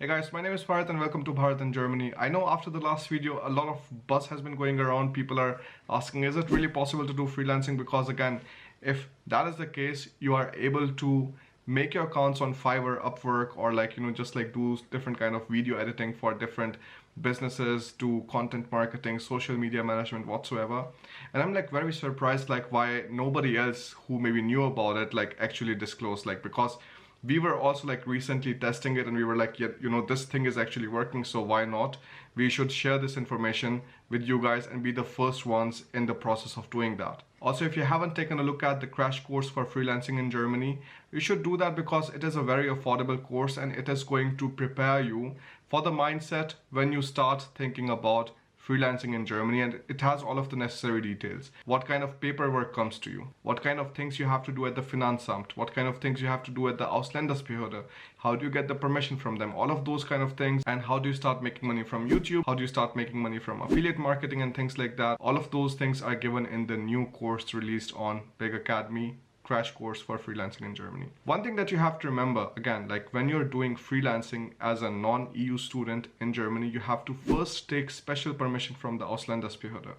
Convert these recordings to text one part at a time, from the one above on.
Hey guys, my name is Bharat and welcome to Bharat in Germany. I know after the last video, a lot of buzz has been going around. People are asking, is it really possible to do freelancing? Because again, if that is the case, you are able to make your accounts on Fiverr, Upwork, or just like do different kind of video editing for different businesses, do content marketing, social media management, whatsoever. And I'm like very surprised like why nobody else who maybe knew about it like actually disclosed, like because we were also like recently testing it and we were like, yeah, this thing is actually working, so why not? We should share this information with you guys and be the first ones in the process of doing that. Also, if you haven't taken a look at the crash course for freelancing in Germany, you should do that because it is a very affordable course and it is going to prepare you for the mindset when you start thinking about freelancing in Germany, and it has all of the necessary details. What kind of paperwork comes to you? What kind of things you have to do at the Finanzamt? What kind of things you have to do at the Ausländersbehörde? How do you get the permission from them? All of those kind of things. And how do you start making money from YouTube? How do you start making money from affiliate marketing and things like that? All of those things are given in the new course released on Big Academy crash course for freelancing in Germany. One thing that you have to remember, again, like when you're doing freelancing as a non-EU student in Germany, you have to first take special permission from the Ausländersbehörde.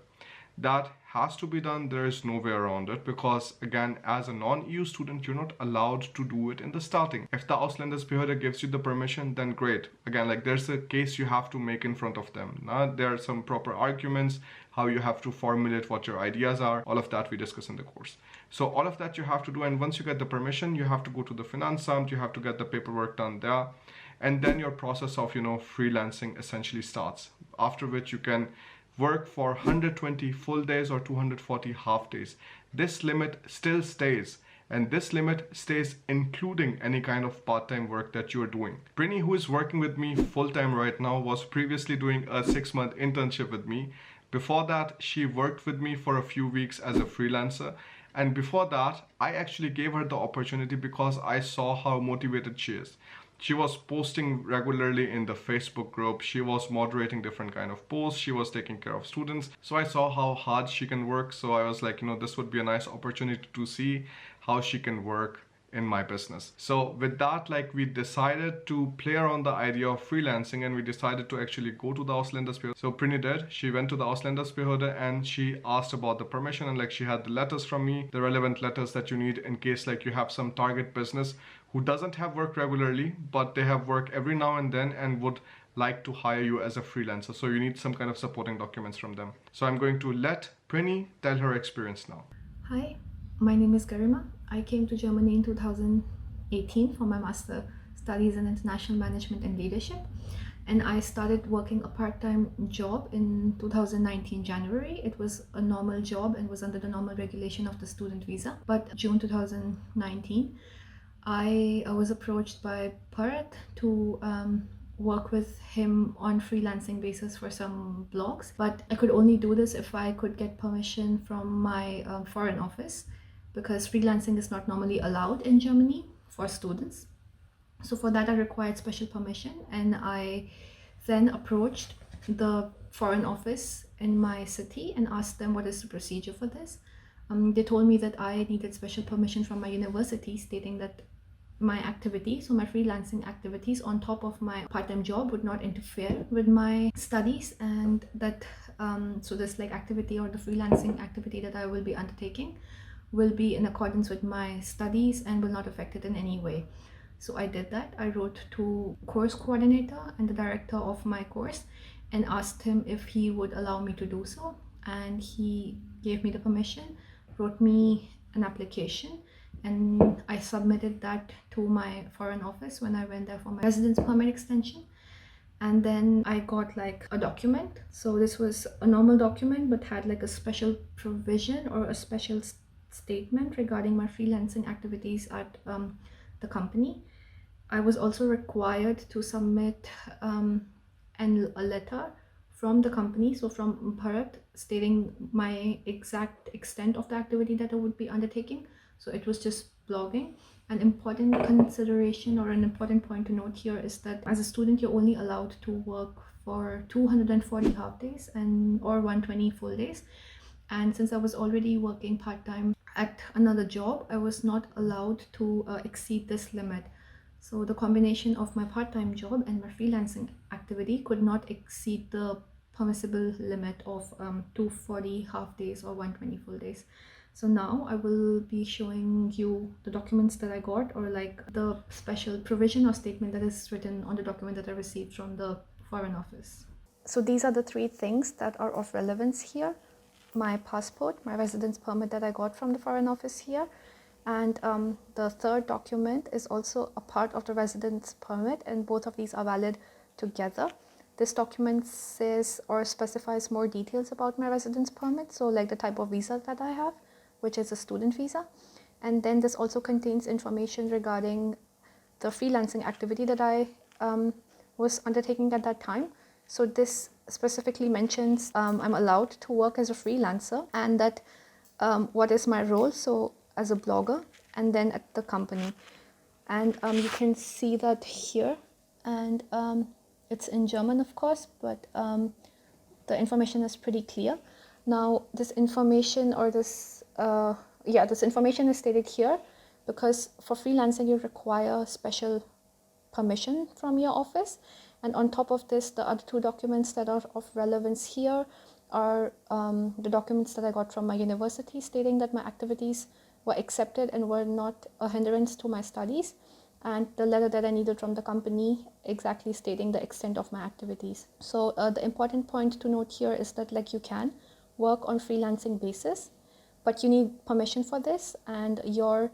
That has to be done. There is no way around it because again, as a non-EU student, you're not allowed to do it in the starting. If the Ausländersbehörde gives you the permission, then great. Again, like there's a case you have to make in front of them. Now there are some proper arguments, how you have to formulate what your ideas are. All of that we discuss in the course. So all of that you have to do, and once you get the permission, you have to go to the Finanzamt, you have to get the paperwork done there, and then your process of freelancing essentially starts. After which you can work for 120 full days or 240 half days. This limit still stays, and this limit stays including any kind of part-time work that you are doing. Prini, who is working with me full-time right now, was previously doing a 6-month internship with me. Before that, she worked with me for a few weeks as a freelancer. And before that, I actually gave her the opportunity because I saw how motivated she is. She was posting regularly in the Facebook group. She was moderating different kind of posts. She was taking care of students. So I saw how hard she can work. So I was like, this would be a nice opportunity to see how she can work in my business. So with that, like we decided to play around the idea of freelancing and we decided to actually go to the Ausländersbehörde. So Prini did. She went to the Ausländersbehörde and she asked about the permission, and like she had the letters from me, the relevant letters that you need in case like you have some target business who doesn't have work regularly, but they have work every now and then and would like to hire you as a freelancer. So you need some kind of supporting documents from them. So I'm going to let Prini tell her experience now. Hi, my name is Garima. I came to Germany in 2018 for my master studies in international management and leadership. And I started working a part-time job in 2019 January. It was a normal job and was under the normal regulation of the student visa. But June 2019, I was approached by Bharat to work with him on freelancing basis for some blogs, but I could only do this if I could get permission from my foreign office, because freelancing is not normally allowed in Germany for students. So for that I required special permission, and I then approached the foreign office in my city and asked them what is the procedure for this. They told me that I needed special permission from my university, stating that my activities, so my freelancing activities on top of my part-time job, would not interfere with my studies, and that so this like activity or the freelancing activity that I will be undertaking will be in accordance with my studies and will not affect it in any way. So I did that. I wrote to course coordinator and the director of my course and asked him if he would allow me to do so, and he gave me the permission, wrote me an application, and I submitted that to my foreign office when I went there for my residence permit extension. And then I got like a document. So this was a normal document but had like a special provision or a special statement regarding my freelancing activities at the company. I was also required to submit a letter from the company, so from Bharat, stating my exact extent of the activity that I would be undertaking. So it was just blogging. An important consideration or an important point to note here is that as a student, you're only allowed to work for 240 half days or 120 full days. And since I was already working part-time at another job, I was not allowed to exceed this limit. So the combination of my part-time job and my freelancing activity could not exceed the permissible limit of 240 half days or 120 full days. So now I will be showing you the documents that I got, or like the special provision or statement that is written on the document that I received from the Foreign Office. So these are the three things that are of relevance here: my passport, my residence permit that I got from the Foreign Office here, and the third document is also a part of the residence permit, and both of these are valid together. This document says or specifies more details about my residence permit, so like the type of visa that I have, which is a student visa. And then this also contains information regarding the freelancing activity that I was undertaking at that time. So this specifically mentions I'm allowed to work as a freelancer, and that what is my role, so as a blogger, and then at the company. And you can see that here, and it's in German, of course, but the information is pretty clear. Now this information, or this this information is stated here because for freelancing you require special permission from your office. And on top of this, the other two documents that are of relevance here are the documents that I got from my university stating that my activities were accepted and were not a hindrance to my studies, and the letter that I needed from the company exactly stating the extent of my activities. So the important point to note here is that like you can work on freelancing basis, but you need permission for this, and your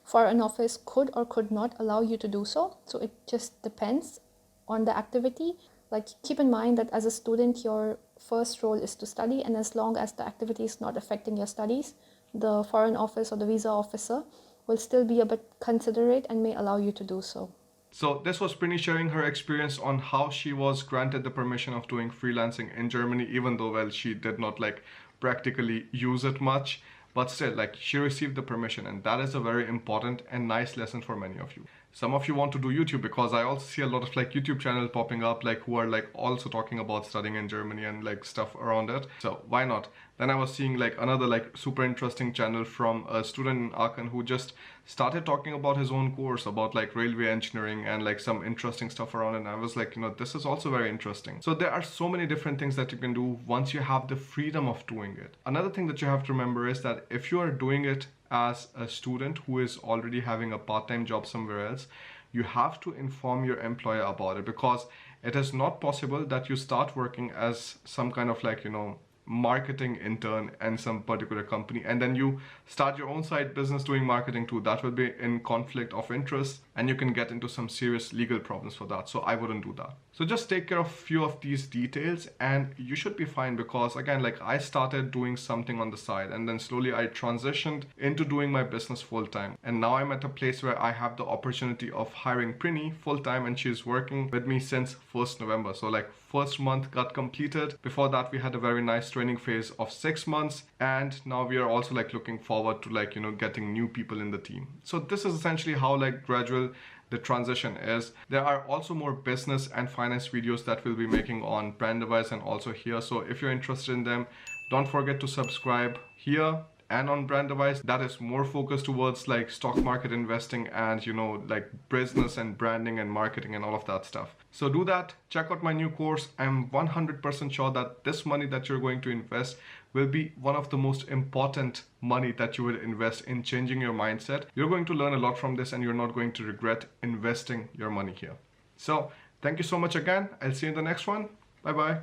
Foreign Office could or could not allow you to do so. So it just depends on the activity. Like keep in mind that as a student, your first role is to study, and as long as the activity is not affecting your studies, the Foreign Office or the visa officer will still be a bit considerate and may allow you to do so. So this was Prini sharing her experience on how she was granted the permission of doing freelancing in Germany, even though, well, she did not like practically use it much, but still like she received the permission, and that is a very important and nice lesson for many of you. Some of you want to do YouTube, because I also see a lot of like YouTube channels popping up like who are like also talking about studying in Germany and like stuff around it. So why not? Then I was seeing like another like super interesting channel from a student in Aachen who just started talking about his own course about like railway engineering and like some interesting stuff around it. And I was like, you know, this is also very interesting. So there are so many different things that you can do once you have the freedom of doing it. Another thing that you have to remember is that if you are doing it as a student who is already having a part-time job somewhere else, you have to inform your employer about it, because it is not possible that you start working as some kind of like, you know, marketing intern in some particular company and then you start your own side business doing marketing too. That will be in conflict of interest, and you can get into some serious legal problems for that. So I wouldn't do that. So just take care of a few of these details and you should be fine, because again, like I started doing something on the side and then slowly I transitioned into doing my business full time, and now I'm at a place where I have the opportunity of hiring Prini full time, and she's working with me since 1st November. So like first month got completed. Before that we had a very nice training phase of 6 months, and now we are also like looking forward to like, you know, getting new people in the team. So this is essentially how like gradual the transition is. There are also more business and finance videos that we'll be making on Brand Device and also here. So if you're interested in them, don't forget to subscribe here and on Brand Device. That is more focused towards like stock market investing and, you know, like business and branding and marketing and all of that stuff. So do that. Check out my new course. I'm 100% sure that this money that you're going to invest will be one of the most important money that you will invest in changing your mindset. You're going to learn a lot from this and you're not going to regret investing your money here. So thank you so much again. I'll see you in the next one. Bye bye.